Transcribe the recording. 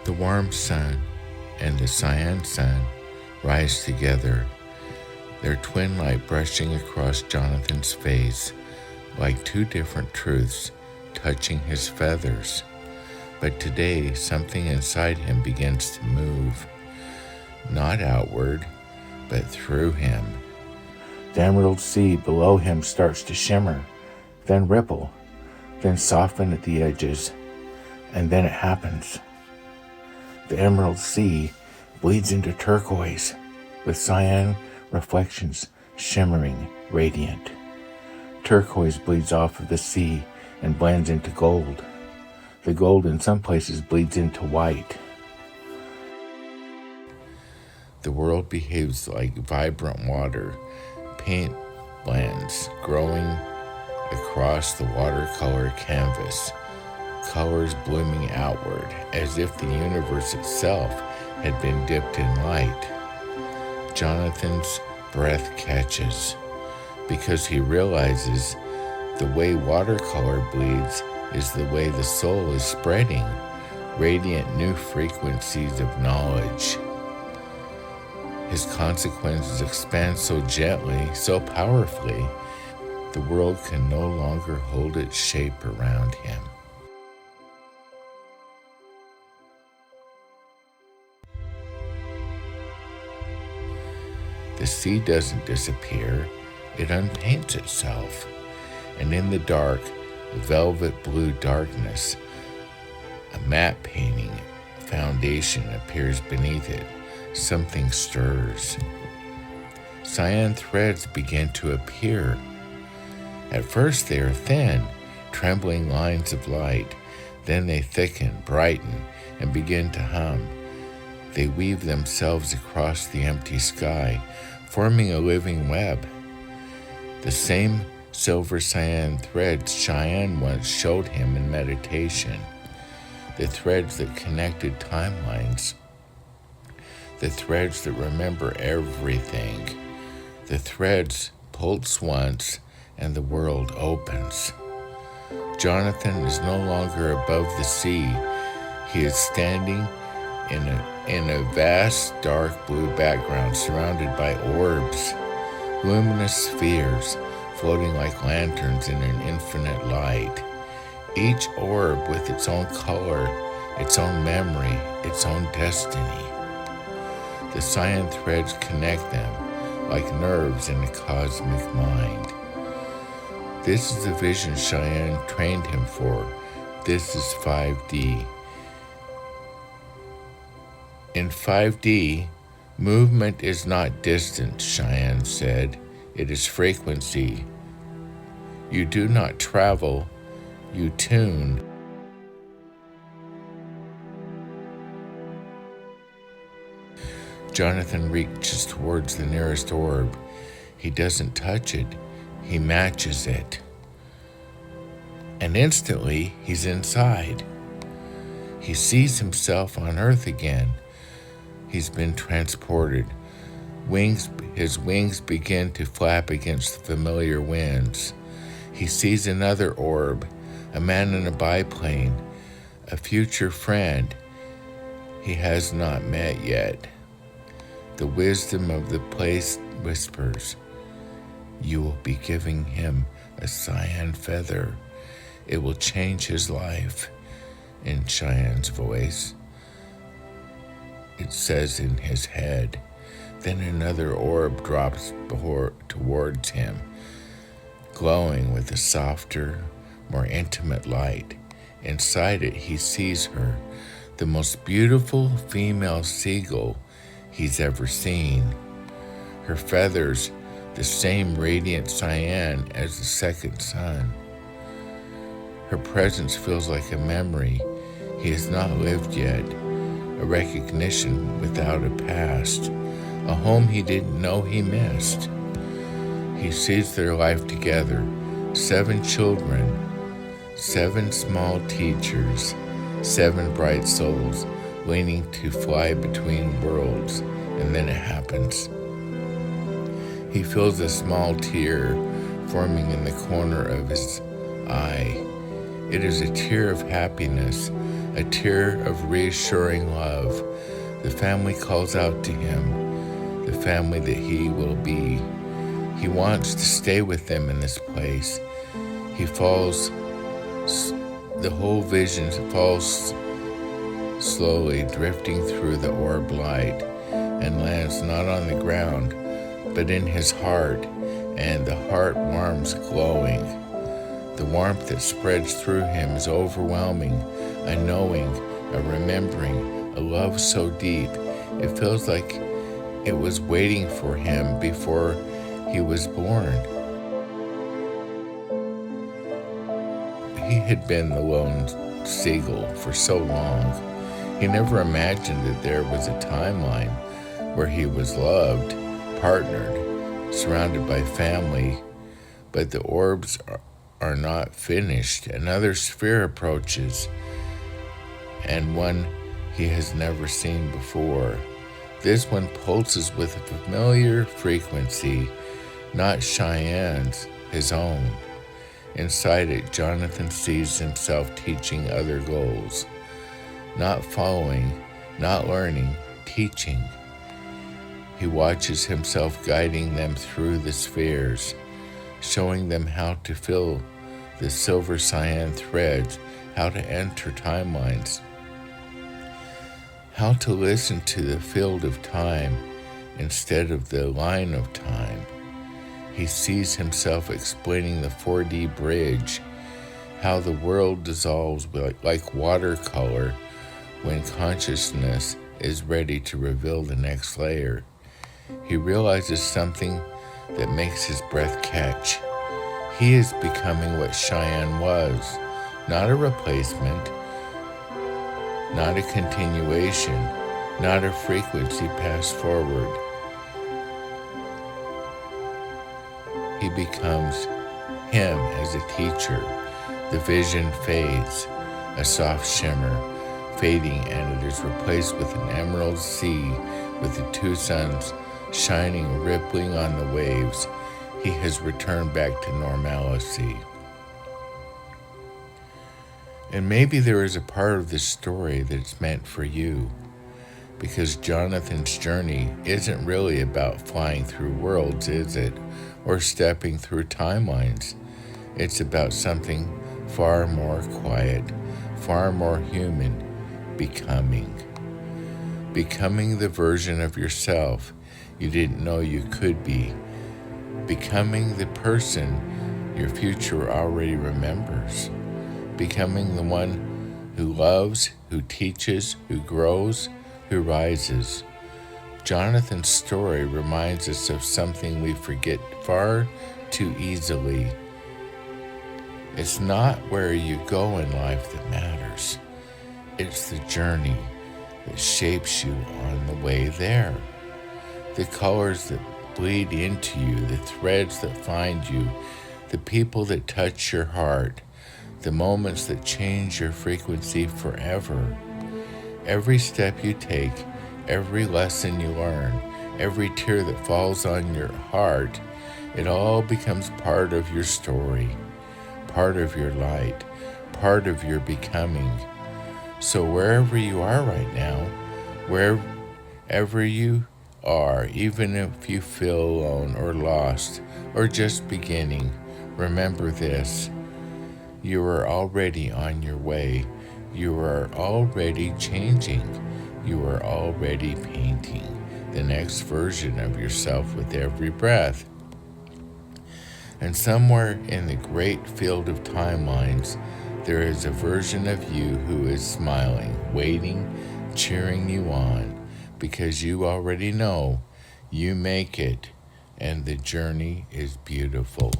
The warm sun and the cyan sun rise together, their twin light brushing across Jonathan's face like two different truths touching his feathers. But today, something inside him begins to move, not outward, but through him. The emerald sea below him starts to shimmer, then ripple, then soften at the edges, and then it happens. The emerald sea bleeds into turquoise, with cyan reflections shimmering radiant. Turquoise bleeds off of the sea and blends into gold. The gold in some places bleeds into white. The world behaves like vibrant water, paint blends growing across the watercolor canvas, colors blooming outward as if the universe itself had been dipped in light. Jonathan's breath catches because he realizes the way watercolor bleeds is the way the soul is spreading radiant new frequencies of knowledge. His consequences expand so gently, so powerfully, the world can no longer hold its shape around him. The sea doesn't disappear, it unpaints itself, and in the dark, velvet blue darkness, a matte painting foundation appears beneath it. Something stirs. Cyan threads begin to appear. At first they are thin, trembling lines of light. Then they thicken, brighten, and begin to hum. They weave themselves across the empty sky, forming a living web. The same silver cyan threads Cheyenne once showed him in meditation. The threads that connected timelines. The threads that remember everything. The threads pulse once and the world opens. Jonathan is no longer above the sea. He is standing in a vast dark blue background surrounded by orbs, luminous spheres floating like lanterns in an infinite light. Each orb with its own color, its own memory, its own destiny. The cyan threads connect them like nerves in a cosmic mind. This is the vision Cheyenne trained him for. This is 5D. In 5D, movement is not distance, Cheyenne said. It is frequency. You do not travel, you tune. Jonathan reaches towards the nearest orb. He doesn't touch it, he matches it. And instantly, he's inside. He sees himself on Earth again. He's been transported. His wings begin to flap against the familiar winds. He sees another orb, a man in a biplane, a future friend he has not met yet. The wisdom of the place whispers, "You will be giving him a cyan feather. It will change his life." In Cheyenne's voice, it says in his head. Then another orb drops towards him, glowing with a softer, more intimate light. Inside it, he sees her, the most beautiful female seagull he's ever seen. Her feathers, the same radiant cyan as the second sun. Her presence feels like a memory he has not lived yet, a recognition without a past, a home he didn't know he missed. He sees their life together, 7 children, 7 small teachers, 7 bright souls waiting to fly between worlds, and then it happens. He feels a small tear forming in the corner of his eye. It is a tear of happiness, a tear of reassuring love. The family calls out to him, the family that he will be. He wants to stay with them in this place. He falls, the whole vision falls slowly, drifting through the orb light, and lands not on the ground, but in his heart, and the heart warms glowing. The warmth that spreads through him is overwhelming, a knowing, a remembering, a love so deep, it feels like it was waiting for him before he was born. He had been the lone seagull for so long. He never imagined that there was a timeline where he was loved, partnered, surrounded by family, but the orbs are not finished. Another sphere approaches, and one he has never seen before. This one pulses with a familiar frequency, not Cheyenne's, his own. Inside it, Jonathan sees himself teaching other goals. Not following, not learning, teaching. He watches himself guiding them through the spheres, showing them how to fill the silver cyan threads, how to enter timelines, how to listen to the field of time instead of the line of time. He sees himself explaining the 4D bridge, how the world dissolves like watercolor when consciousness is ready to reveal the next layer. He realizes something that makes his breath catch. He is becoming what Cheyenne was, not a replacement, not a continuation, not a frequency passed forward. He becomes him as a teacher. The vision fades, a soft shimmer, fading, and it is replaced with an emerald sea with the two suns shining, rippling on the waves. He has returned back to normalcy. And maybe there is a part of this story that's meant for you, because Jonathan's journey isn't really about flying through worlds, is it? Or stepping through timelines. It's about something far more quiet, far more human, becoming. Becoming the version of yourself you didn't know you could be. Becoming the person your future already remembers. Becoming the one who loves, who teaches, who grows, who rises. Jonathan's story reminds us of something we forget far too easily. It's not where you go in life that matters. It's the journey that shapes you on the way there. The colors that bleed into you, the threads that find you, the people that touch your heart, the moments that change your frequency forever. Every step you take, every lesson you learn, every tear that falls on your heart, it all becomes part of your story, part of your light, part of your becoming. So wherever you are right now, wherever you are, even if you feel alone or lost or just beginning, remember this: you are already on your way. You are already changing. You are already painting the next version of yourself with every breath. And somewhere in the great field of timelines, there is a version of you who is smiling, waiting, cheering you on, because you already know you make it, and the journey is beautiful.